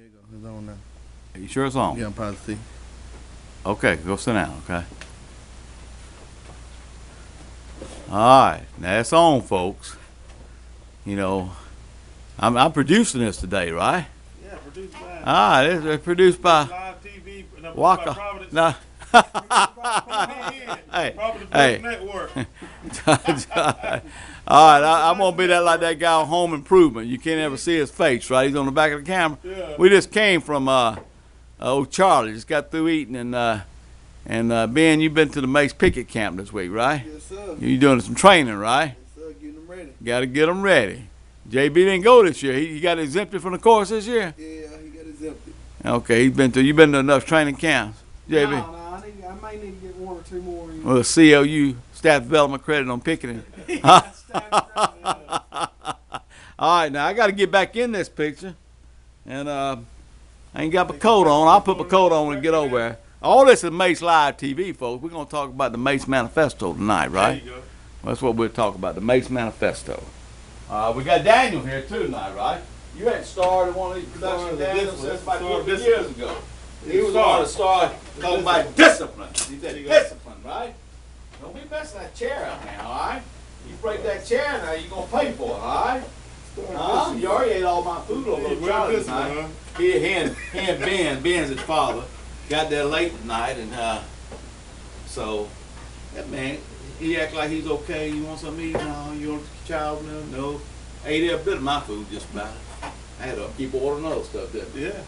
you go. It's on now. Are you sure it's on? Yeah, I'm positive. Okay, go sit down, okay? Alright, now it's on, folks. You know, I'm producing this today, right? Yeah, produced by. It's produced by Live TV. No, Waka. by Providence. No. Hey, Providence hey. Network. Alright, I'm gonna be like that guy on Home Improvement. You can't ever see his face, right? He's on the back of the camera. Yeah. We just came from old Charlie. Just got through eating, and Ben, you've been to the MACE picket camp this week, right? Yes, sir. You're doing some training, right? Yes, sir. Getting them ready. Got to get them ready. JB didn't go this year. He got exempted from the course this year. Yeah, he got exempted. Okay, you've been to enough training camps, JB. No, I might need to get one or two more. Well, CLU staff development credit on picketing. All right, now I got to get back in this picture, and I ain't got my coat on. I'll put my coat on and get over there. All this is MACE Live TV, folks. We're gonna talk about the MACE Manifesto tonight, right? There you go. That's what we'll talk about, the MACE Manifesto. We got Daniel here too tonight, right? You hadn't started one of these productions, Daniel, since about 20 years ago. He was on to start talking about discipline. He said discipline, right? Don't be messing that chair up now, all right? You break that chair now, you're going to pay for it, all right? You already ate all my food on little Charlie tonight. He and Ben's his father, got there late tonight, and so that man, he act like he's okay. You want some meat? No. You want child milk? No. Ate every bit of my food just about. I had to keep ordering other stuff, didn't I? Yeah.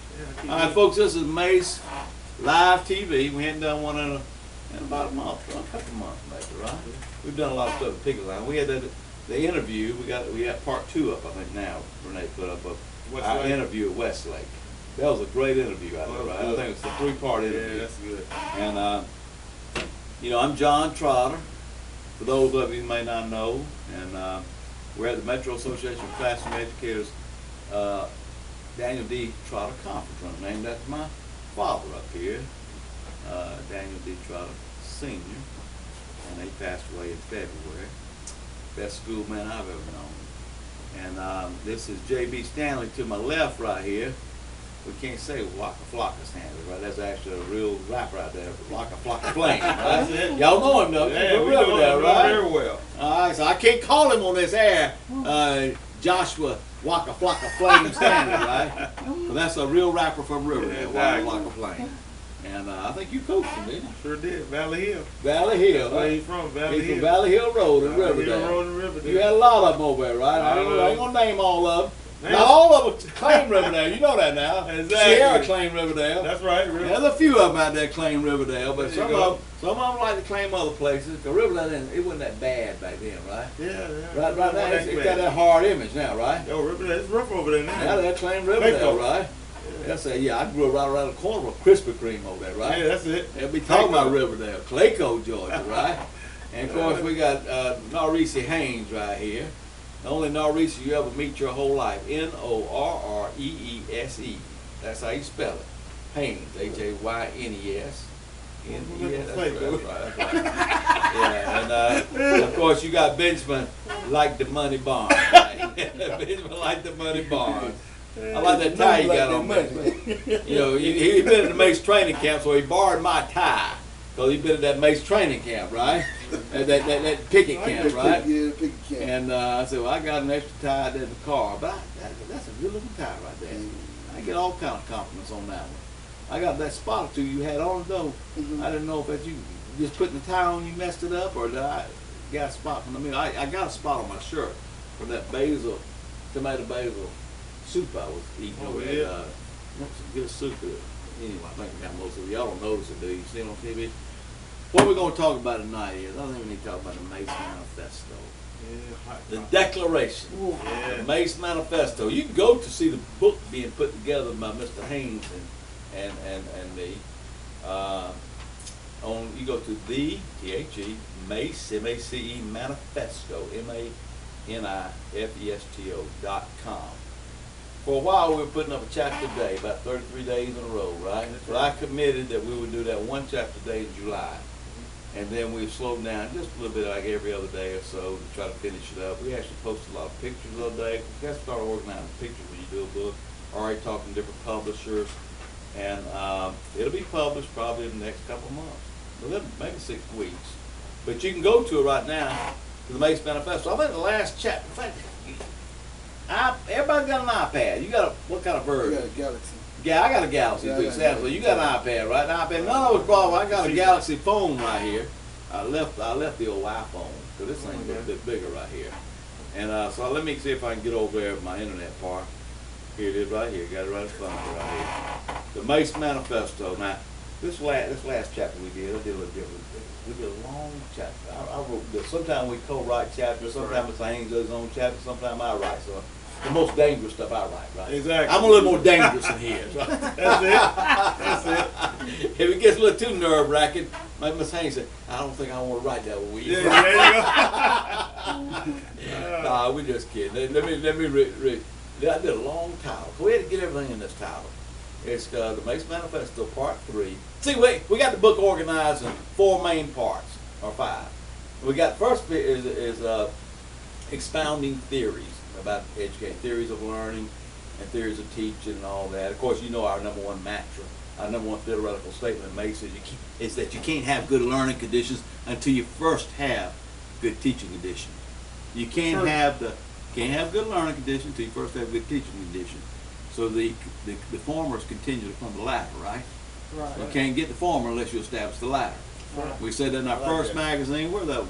All right, folks, this is MACE Live TV. We hadn't done one in about a month, a couple months maybe, right? We've done a lot of stuff at Pickle Line. We had the interview. We got part 2 up, I think now. Renee put up our interview at Westlake. That was a great interview out there, right? I think it's a 3-part interview. Yeah, that's good. And you know, I'm John Trotter. For those of you who may not know, and we're at the Metro Association of Classroom Educators Daniel D. Trotter Conference Room, named after my father up here, Daniel D. Trotter Sr., and he passed away in February. Best schoolman I've ever known. And this is J.B. Stanley to my left right here. We can't say Waka Flocka Stanley, right? That's actually a real rapper out there, Waka Flocka Flame, right? That's it. Y'all know him, though. Yeah, we know know him right? very well. All right, so I can't call him on this air, Joshua Waka Flocka Flame Stanley, right? But that's a real rapper from Riverdale, Yeah, Waka Flocka Flame. And I think you coached him, didn't you? Sure did. Valley Hill. Valley Hill. Where he's from, Valley He's Hill. from Valley Hill Road in Valley Riverdale. Hill Road in Riverdale. You had a lot of them over there, right? I ain't gonna name all of them. Man. Not all of them claim Riverdale. You know that now. Exactly. Sierra claim Riverdale. That's right. Really. There's a few of them out there claim Riverdale, but There you go. some of them like to claim other places. Because Riverdale, it wasn't that bad back then, right? Yeah. Right now, it's got that hard image now, right? Yo, Riverdale, it's rough over there now. Now they claim Riverdale, Waco. right? They'll say, yeah, I grew up right around the corner with Krispy Kreme over there, right? Yeah, that's it. They'll be talking about Riverdale, Clayco, Georgia, right? And of course, we got Norreese Haynes right here. The only Norreese you ever meet your whole life. Norreese. That's how you spell it. Haynes, Haynes. N-E-S. That's right. Yeah, and of course you got Benjamin like the money barn. Right? Benjamin like the money barn. I like that tie you got on, Benjamin. You know, he been in the MACE training camp, so he borrowed my tie. Because he been at that MACE training camp, right? that picket camp, right? Yeah, picket camp. And I said, well, I got an extra tie there in the car. But that's a good looking tie right there. I get all kind of compliments on that one. I got that spot or two you had on it though. I didn't know if that you just putting the tie on you messed it up, or did I got a spot from the I got a spot on my shirt from that tomato basil soup I was eating over there. Some good soup. Anyway, I think I got most of it. Y'all don't notice it, do you? See it on TV? What we're going to talk about tonight is, I think we need to talk about the MACE Manifesto. Yeah, The Declaration. Yeah. The MACE Manifesto. You can go to see the book being put together by Mr. Haynes and me. You go to the MACE MACE Manifesto MANIFESTO.com. For a while, we were putting up a chapter a day, about 33 days in a row, right? But I committed that we would do that one chapter a day in July. And then we slowed down just a little bit, like every other day or so, to try to finish it up. We actually posted a lot of pictures the other day. We got to start organizing pictures when you do a book. already talking to different publishers, and it'll be published probably in the next couple of months, maybe 6 weeks. But you can go to it right now, to the MACE Manifesto. I'm in the last chapter. In fact, everybody's got an iPad. You got what kind of version? You got a Galaxy. Yeah, I got a Galaxy. So you got an iPad, right? An iPad. None of us brought. I got a Galaxy phone right here. I left the old iPhone because this thing's a little bit bigger right here. And so let me see if I can get over there with my internet part. Here it is right here. Got it right in front of me right here. The MACE Manifesto. Now, this last chapter we did a little different. We did a long chapter. I wrote this. Sometimes we co-write chapters. Sometimes it's Haynes does his own chapter. Sometimes I write. So the most dangerous stuff I write, right? Exactly. I'm a little more dangerous than he is. Right? That's it. That's it. If it gets a little too nerve-wracking, like Miss Haynes said, I don't think I want to write that with you. Yeah, there you go. Nah, we're just kidding. Let me read. I did a long title. We had to get everything in this title. It's the MACE Manifesto Part 3. See, we got the book organized in 4 main parts, or 5. We got first is expounding theories about education, theories of learning and theories of teaching and all that. Of course, you know our number one mantra, our number one theoretical statement in MACE is that you can't have good learning conditions until you first have good teaching conditions. You can't have good learning conditions until you first have good teaching conditions. So the former is contingent upon the latter, right? Right. You can't get the former unless you establish the latter. Right. We said that in our first magazine. Where that?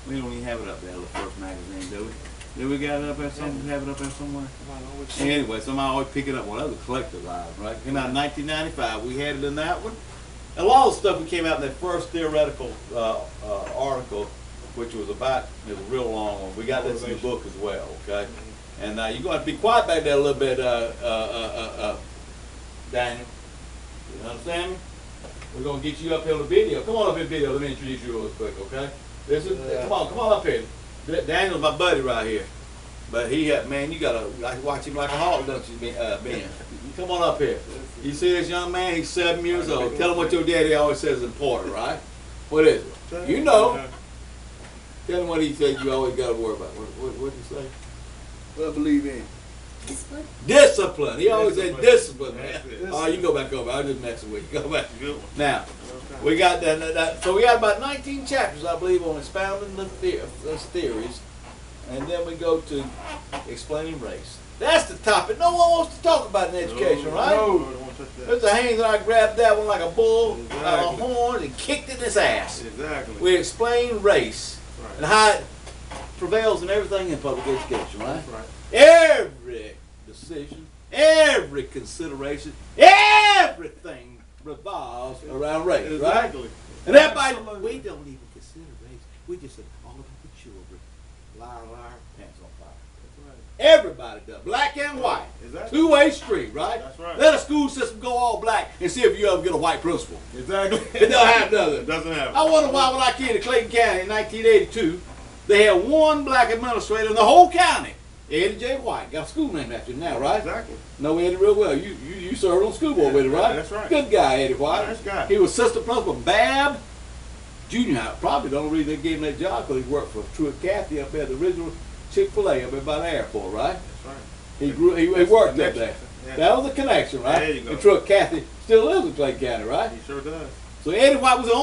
We don't even have it up there, the first magazine, do we? Do we got it up there somewhere? Have it up there somewhere? Anyway, somebody always pick it up. Well, that was a collector's item, right? Came out in 1995. We had it in that one. A lot of stuff we came out in that first theoretical article, which was it was a real long one. We got this in the book as well, okay? And you're going to have to be quiet back there a little bit, Daniel. You understand me? We're going to get you up here on the video. Come on up here in video. Let me introduce you real quick, okay? Come on up here. Daniel's my buddy right here. But man, you got to watch him like a hawk, don't you, Ben? Come on up here. You see this young man? He's 7 years old. Tell him what your daddy always says is important, right? What is it? You know. Tell him what he said you always got to worry about. What did he say? What I believe in. Discipline. He always said discipline, man. Oh, you can go back over. I was just messing with you. Go back. Now, we got that. So we got about 19 chapters, I believe, on expounding those theories, and then we go to explaining race. That's the topic. No one wants to talk about in education, right? No. Mr. Haynes and I grabbed that one like a bull out of horns and kicked it in his ass. Exactly. We explain race and how it prevails in everything in public education, right? That's right. Every decision, every consideration, everything revolves around race, Exactly. right? And everybody, we don't even consider race. We just say all about the children. Liar, pants on fire. That's right. Everybody does, black and white. Exactly. Two-way street, right? That's right. Let a school system go all black and see if you ever get a white principal. Exactly. It don't have nothing. It doesn't have. I wonder why when I came to Clayton County in 1982, they had one black administrator in the whole county. Eddie J. White. Got a school named after him now, right? Exactly. Know Eddie real well. You served on school board with him, right? That's right. Good guy, Eddie White. Nice guy. He was assistant principal of Babb Junior High. Probably the only reason they gave him that job because he worked for Truett Cathy up there at the original Chick-fil-A up there by the airport, right? That's right. He worked up there. Yeah. That was a connection, right? There you go. And Truett Cathy still lives in Clayton County, right? He sure does. So Eddie White was the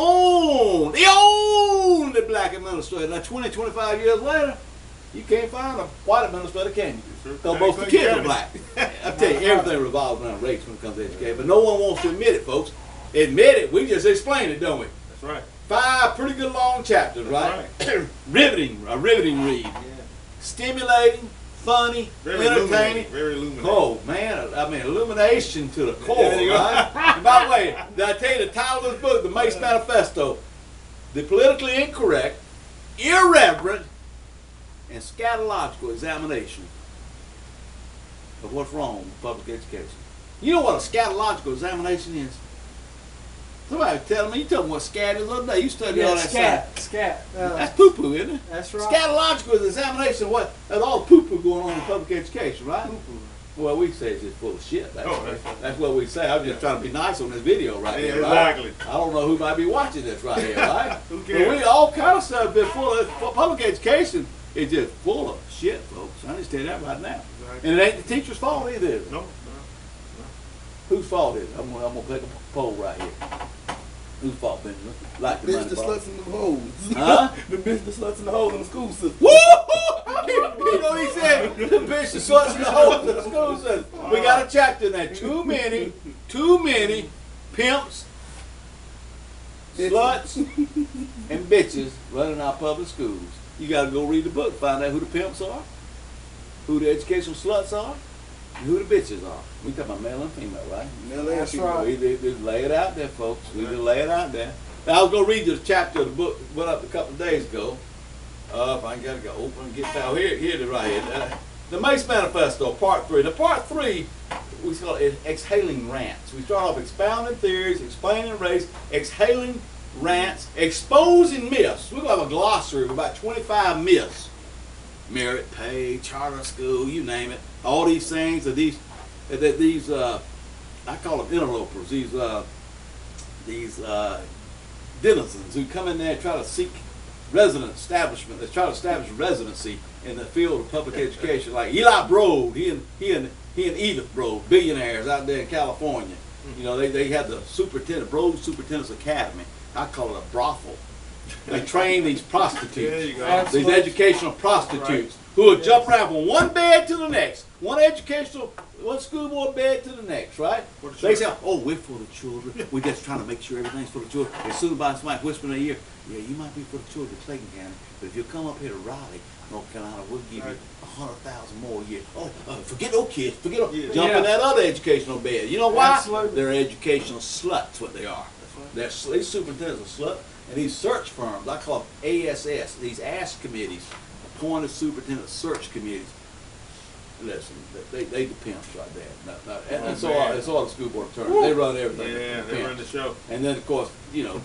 only black administrator. Now 20, 25 years later, you can't find a white administrator, can you? Sure. Because most of the kids are black. I tell you, everything revolves around race when it comes to education. But no one wants to admit it, folks. Admit it. We just explain it, don't we? That's right. 5 pretty good long chapters, right? Riveting read. Yeah. Stimulating, funny, Very entertaining. Very illuminating. Oh, man, I mean, illumination to the core, There you go. right? And by the way, did I tell you the title of this book, the MACE Manifesto, the politically incorrect, irreverent, and scatological examination of what's wrong with public education. You know what a scatological examination is? Somebody tell me, you told me what scat is the other day. You studied all that Scat. That's poo-poo, isn't it? That's right. Scatological is an examination of all the poo-poo going on in public education, right? Well, we say it's just full of shit. That's what we say. I'm just trying to be nice on this video right here, right? Exactly. I don't know who might be watching this right here, right? Who cares? But we all kind of stuff been full of public education. It's just full of shit, folks. I just tell you that right now. Exactly. And it ain't the teacher's fault either. Is it? No. Whose fault is it? I'm gonna take a poll right here. Whose fault, Benjamin? Like the Bitch, money the fault. sluts and the hoes. Huh? The bitch, the sluts and the hoes in the school system. Woo! You know what he said? The bitch, the sluts, and the hoes in the school system. We got a chapter in there. Too many pimps, sluts, and bitches running our public schools. You got to go read the book, find out who the pimps are, who the educational sluts are, and who the bitches are. We talking about male and female, right? Male and That's female. right. We just lay it out there, folks. We just lay it out there. Now, I was going to read this chapter of the book went up a couple of days ago. If I got to go open and get down here it is right here. The MACE Manifesto, Part 3. The Part 3, we call it exhaling rants. We start off expounding theories, explaining race, exhaling rants, exposing myths. We're going to have a glossary of about 25 myths. Merit, pay, charter school, you name it. All these things, I call them interlopers, these denizens who come in there and try to seek resident establishment. They try to establish residency in the field of public education, like Eli Broad. He and Edith Broad, billionaires out there in California. You know, they had the Broad Superintendent's Academy. I call it a brothel. They train these prostitutes, There you go. these Absolutely. educational prostitutes, who will jump around from one bed to the next, one school board bed to the next, right? For the They say, children. oh, we're for the children. We're just trying to make sure everything's for the children. As soon as somebody whispers in their ear, yeah, you might be for the children of Clayton County, but if you come up here to Raleigh, North Carolina, we'll give you 100,000 more a year. Oh, forget those kids. Forget those. Yeah. Jump in that other educational bed. You know why? Absolutely. They're educational sluts, what they are. That's right. These superintendents are sluts, and these search firms, I call them ASS, these ASK committees, appointed superintendent search committees. Listen, they the pimps right there. And that's all the school board attorneys. They run everything. Yeah, The they run pimps. the show. And then, of course, you know,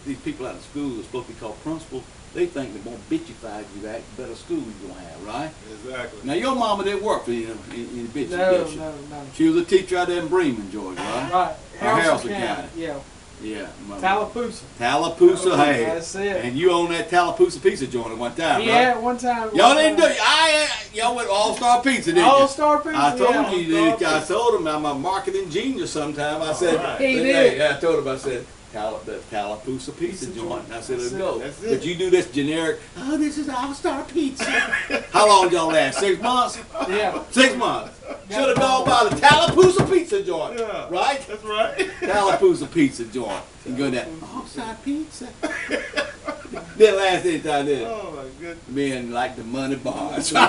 these people out in school are supposed to be called principals. They think the more bitchified you act, the better school you're going to have, right? Exactly. Now, your mama didn't work for you in bitches, No, did she? no. She was a teacher out there in Bremen, Georgia, right? Right. Harrison Harrison County. County. Yeah. Yeah. Tallapoosa. Tallapoosa, hey. That's it. And you owned that Tallapoosa pizza joint at one time, Yeah, right? one time. Y'all didn't do it. Y'all went All-Star Pizza, didn't you? All-Star Pizza. I told yeah. you, I told him I'm a marketing genius sometime. I said, right. He hey, did. yeah, I told him, I said, the Tallapoosa pizza joint. And I said, let's That's go. it. That's it. But you do this generic, oh, this is All-Star Pizza. How long y'all last? 6 months? Yeah. 6 months. Should have gone by the Tallapoosa Pizza joint, Yeah. right? That's right. Tallapoosa Pizza joint. You go there, All-Star Pizza. Didn't last any time, did it? Oh my goodness. Men like the money bars. Yeah,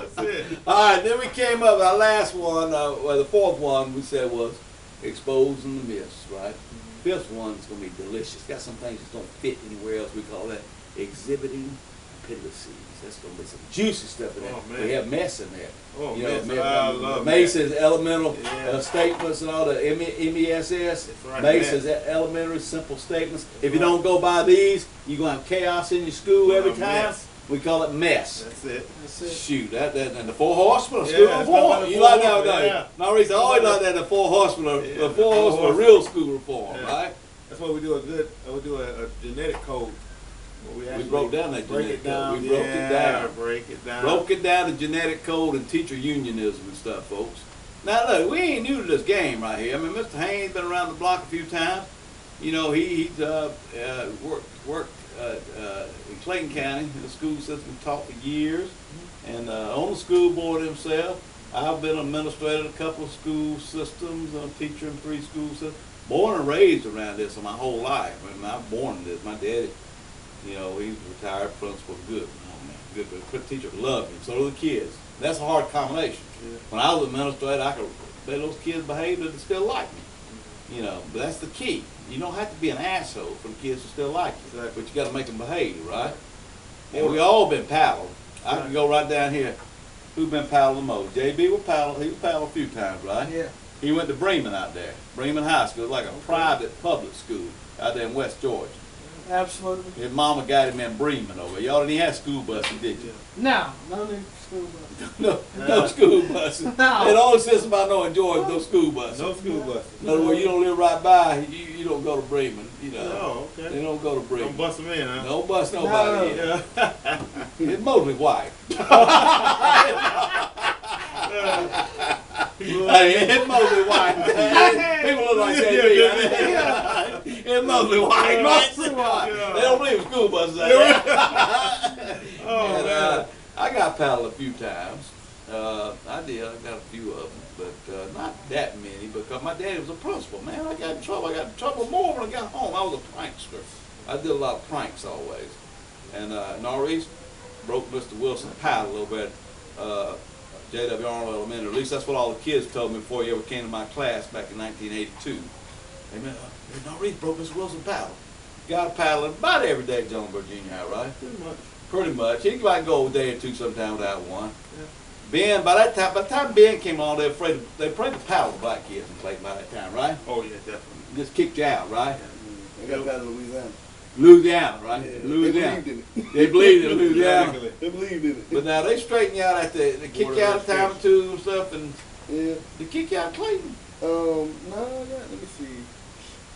that's it. All right, then we came up with our last one, well, the fourth one we said was exposing the myths, right? Fifth one's going to be delicious. Got some things that don't fit anywhere else. We call that exhibiting epilepsies. That's going to be some juicy stuff in there. Oh, man. We have mess in there. Oh, You know, man, I love MACE that. is elemental Yeah. statements and all the MESS. That's right, MACE man. is elementary simple statements. If you don't go by these, you're going to have chaos in your school every Oh, time. mess. We call it mess. That's it. That's it. Shoot, that and the four horsemen, Yeah, school that's reform. about the You four like that, horsemen, don't you? yeah. Maurice, I always like that, the four horsemen, Yeah, the the four four horsemen, horsemen. real school reform, Yeah. right? That's why we do a genetic code. Where we actually broke down that break genetic it down. code. We broke it Yeah, down. break it down. Broke it down to genetic code and teacher unionism and stuff, folks. Now look, we ain't new to this game right here. I mean, Mr. Haynes been around the block a few times. You know, he's worked in Clayton County in the school system, taught for years, and on the school board himself. I've been administrator of a couple of school systems, a teacher in 3 school systems. Born and raised around this my whole life. I mean, I'm born in this. My daddy, you know, he was a retired principal, good. Oh man, good teacher, loved him. So do the kids. That's a hard combination. Yeah. When I was administrator, I could let those kids behave, but they still like me. You know, but that's the key. You don't have to be an asshole for the kids to still like you, Exactly. but you got to make them behave, right? And we all been paddled. I can go right down here. Who's been paddled the most? JB was paddled. He was paddled a few times, right? Yeah. He went to Bremen out there. Bremen High School, like a private public school out there in West Georgia. Absolutely. His mama got him in Bremen over there. Y'all didn't even have school buses, did you? No need for school bus. No school buses. No. The only system I know in Georgia, no school buses. No school buses. In other words, you don't live right by, you don't go to Bremen. You know, Oh, okay. they don't go to Bremen. Don't bust them in, huh? Don't bust nobody in. Yeah. It's mostly white. It's mostly white. People look like that. It's mostly white. Mostly white. They don't believe in school buses. I got paddled a few times. I did. I got a few of them, but not that many because my daddy was a principal. Man, I got in trouble. I got in trouble more when I got home. I was a prankster. I did a lot of pranks always. And Northeast broke Mr. Wilson's paddle a little bit. J.W. Arnold Elementary. At least that's what all the kids told me before he ever came to my class back in 1982. They meant, Northeast broke Mr. Wilson's paddle. Got a paddle about every day at Jonesboro Junior High, right? Pretty much. He might go a day or two sometime without one. Yeah. Ben, by the time Ben came along, they were afraid to paddle the black kids in Clayton by that time, right? Oh yeah, definitely. Just kicked you out, right? They got paddle in Louisiana. Louisiana, right? Yeah, Louisiana. They believed in it. They believed in Louisiana. They believed in it. But now they straighten you out at they kick you out a time or two and stuff, and yeah. they kick you out of Clayton. No, let me see.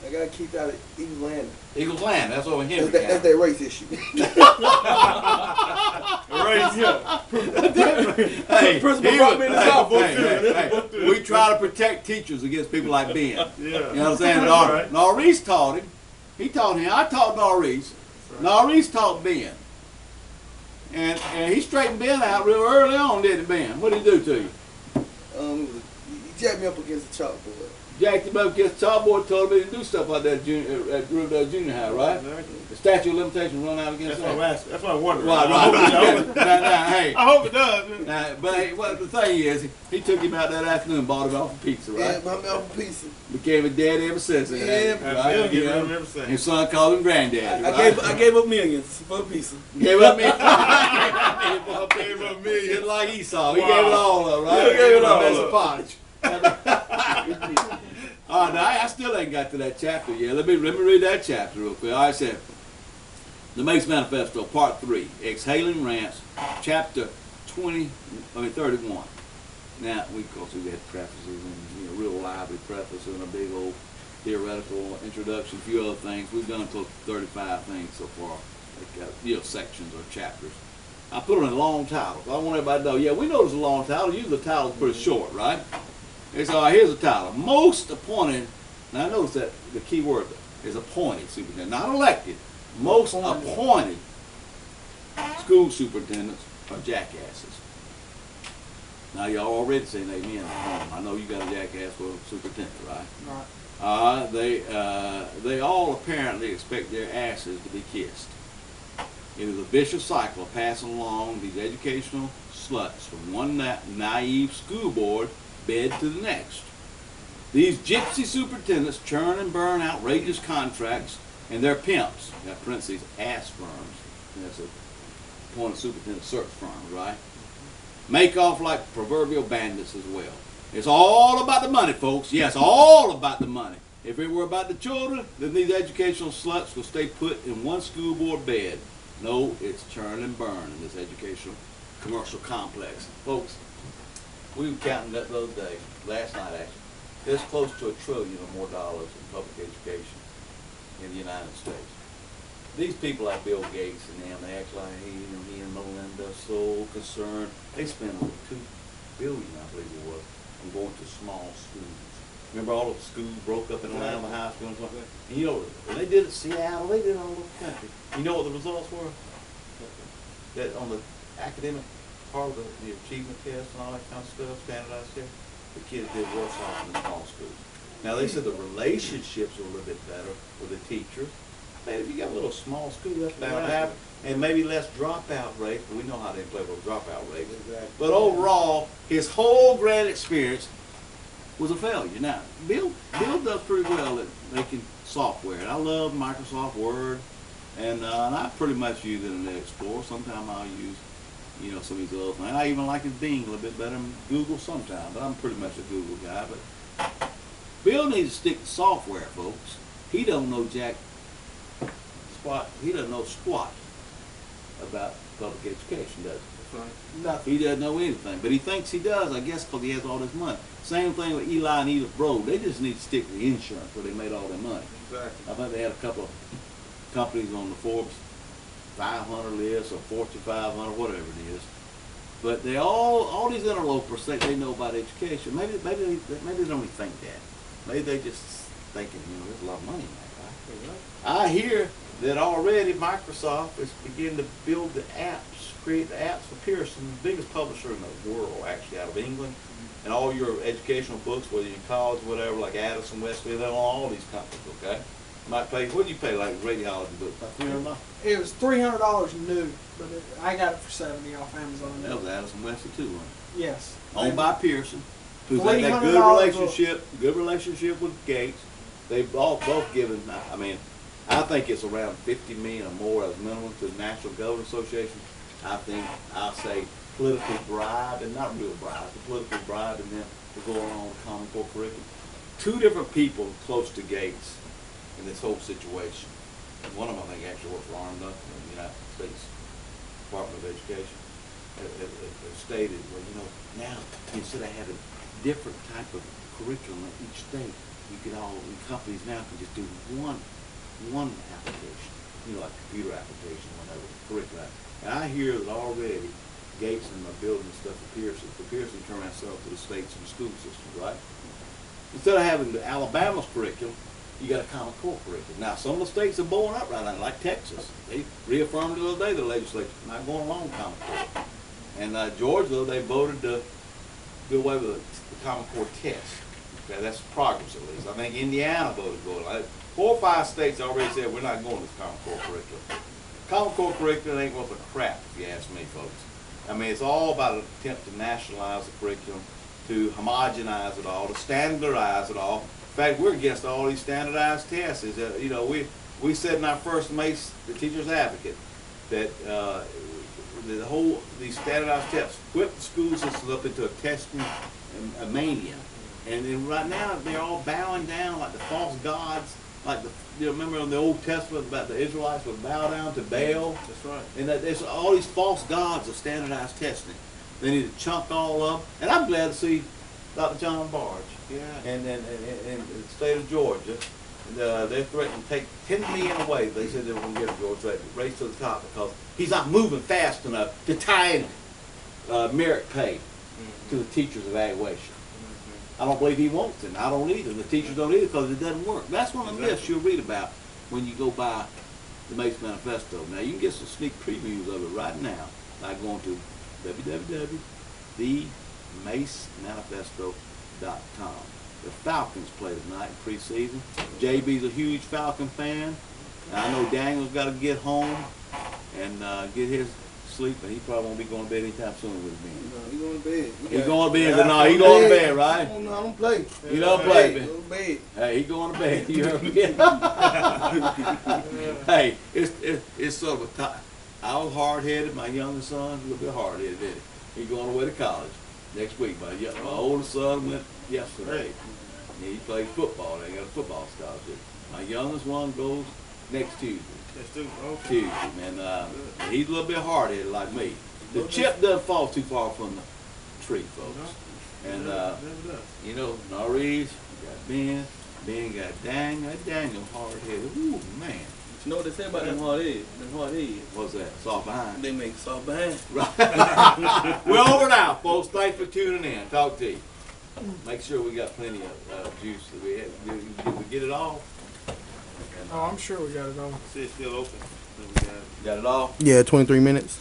I got kicked out of Eagles Landing. Eagles Landing, that's over here. That's their race issue. Hey, Principal brought me in the softball hey, we try to protect teachers against people like Ben. Yeah. You know what I'm saying? Right. Norris taught him. He taught him. I taught Norris. Right. Norris taught Ben. And he straightened Ben out real early on, didn't he, Ben? What did he do to you? He jacked me up against the chalkboard. Jacked him up against the chalkboard, told him he didn't do stuff like that at Riverdale Junior High, right? Exactly. The statute of limitations run out against that. That's what I'm wondering. Right. Hey. I hope it does. But hey, the thing is, he took him out that afternoon and bought him off a pizza, right? Yeah, bought me off a pizza. Became a daddy ever since. Yeah, right? His son called him granddaddy. I gave up millions for a pizza. Gave up millions. Gave up millions. Just like Esau. He gave it all up, right? Yeah, he gave it all That's up. a pottage. All right, now I still ain't got to that chapter yet. Let me read that chapter real quick. All right, it said, the MACE Manifesto, Part 3, Exhaling Rants, Chapter 31. Now, we had prefaces and real lively preface and a big old theoretical introduction, a few other things. We've done close to 35 things so far, like, sections or chapters. I put it in a long title. I want everybody to know, yeah, we know it's a long title. Usually the title's pretty short, right? It's all right, here's the title. Most appointed, now notice that the key word is appointed superintendent, not elected. Most appointed school superintendents are jackasses. Now y'all already saying amen. I know you got a jackass for a superintendent, right? Right. They all apparently expect their asses to be kissed. It is a vicious cycle of passing along these educational sluts from one naive school board bed to the next. These gypsy superintendents churn and burn outrageous contracts, and their pimps, that parentheses, ass firms, that's a appointed superintendent search firms, right? Make off like proverbial bandits as well. It's all about the money, folks. Yes, all about the money. If it were about the children, then these educational sluts will stay put in one school board bed. No, it's churn and burn in this educational commercial complex. Folks, we were counting that the other day, last night actually. There's close to $1 trillion or more dollars in public education in the United States. These people like Bill Gates and them, they act like he and Melinda so concerned. They spend over $2 billion, I believe it was, on going to small schools. Remember all the schools broke up in Alabama High School and stuff? And you know, when they did it in Seattle, they did it all over the country. You know what the results were? That on the academic part of the achievement test and all that kind of stuff, standardized test, the kids did worse off in the small schools. Now they said the relationships were a little bit better with the teachers. Man, if you got a little small school, that's bound to happen. And maybe less dropout rate. We know how they play with dropout rates. Exactly. But overall, his whole grad experience was a failure. Now, Bill does pretty well at making software. And I love Microsoft Word, and I pretty much use it in the Explorer. Sometimes I'll use, some of these other things. I even like his Bing a little bit better than Google sometimes, but I'm pretty much a Google guy. But Bill needs to stick to software, folks. He don't know jack squat. He doesn't know squat about public education, does he? Right. Nothing. He doesn't know anything, but he thinks he does, I guess, because he has all this money. Same thing with Eli and Edith Brode. They just need to stick to the insurance where they made all their money. Exactly. I think they had a couple of companies on the Forbes 500 list or Fortune 500, whatever it is. But they all these interlopers think they know about education. Maybe they don't even think that. Maybe they just thinking, there's a lot of money in that, right? I hear that already Microsoft is beginning to build the apps, create the apps for Pearson, the biggest publisher in the world, actually, out of England. And all your educational books, whether you're in college or whatever, like Addison, Westfield, they're on all these companies, okay? You might pay, what do you pay, like radiology books, about $300? It was $300 new, but I got it for $70 off Amazon. That was Addison, Westfield too, wasn't it? Yes. Owned by Pearson, who's got that good relationship with Gates. They've both given, I mean, I think it's around $50 million or more as minimum to the National Government Association. I'll say politically bribed, and not real bribed, but politically bribed, and then to go along with Common Core curriculum. Two different people close to Gates in this whole situation. And one of them, I think, actually works for Arnold in the United States Department of Education. It stated, well, now instead of having different type of curriculum in each state, companies now can just do one application, like computer application, whatever, curriculum. And I hear that already Gates and are building stuff for Pearson. For Pearson, turn that stuff to the states and the school system, right? Instead of having the Alabama's curriculum, you got a Common Core curriculum. Now, some of the states are blowing up right now, like Texas. They reaffirmed the other day, the legislature, not going along with Common Core. And Georgia, they voted to do away with the Common Core test. Okay, that's progress at least. I think Indiana voted to go. 4 or 5 states already said we're not going to this Common Core curriculum. Common Core curriculum ain't worth a crap, if you ask me, folks. I mean, it's all about an attempt to nationalize the curriculum, to homogenize it all, to standardize it all. In fact, we're against all these standardized tests. We said in our first MACE, the Teacher's Advocate, that these standardized tests whip the school system up into a testing mania. And then right now, they're all bowing down like the false gods. Like remember in the Old Testament about the Israelites would bow down to Baal? That's right. And that there's all these false gods of standardized testing. They need to chunk all up. And I'm glad to see Dr. John Barge. Yeah. And in the state of Georgia, they're threatening to take $10 million away. They said they were going to get Georgia to race to the top because he's not moving fast enough to tie in merit pay to the teacher's evaluation. I don't believe he wants it. I don't either. The teachers don't either because it doesn't work. That's one of the myths you'll read about when you go by the MACE Manifesto. Now, you can get some sneak previews of it right now by going to www.themacemanifesto.com. The Falcons play tonight in preseason. JB's a huge Falcon fan. I know Daniel's got to get home and get his sleep, and he probably won't be going to bed anytime soon with me. No, he going to bed. He going to bed? No, he going to bed, right? No, I don't play. You don't play, Go to bed. Hey, he going to bed. You heard me? Hey, it's sort of a I was hard-headed. My youngest son was a little bit hard-headed, didn't he? He going away to college next week. My oldest son went yesterday. He plays football. They got a football scholarship. My youngest one goes next Tuesday. Tuesday, and he's a little bit hard-headed like me. The chip doesn't fall too far from the tree, folks. And Norris got Ben got Daniel hard-headed. Ooh, man. You know what they say about them hard-headed? What's that? Soft behind. They make soft behind. Right. We're over now, folks. Thanks for tuning in. Talk to you. Make sure we got plenty of juice. Did we get it all? Oh, I'm sure we got it all. See, it's still open. Got it all? Yeah, 23 minutes.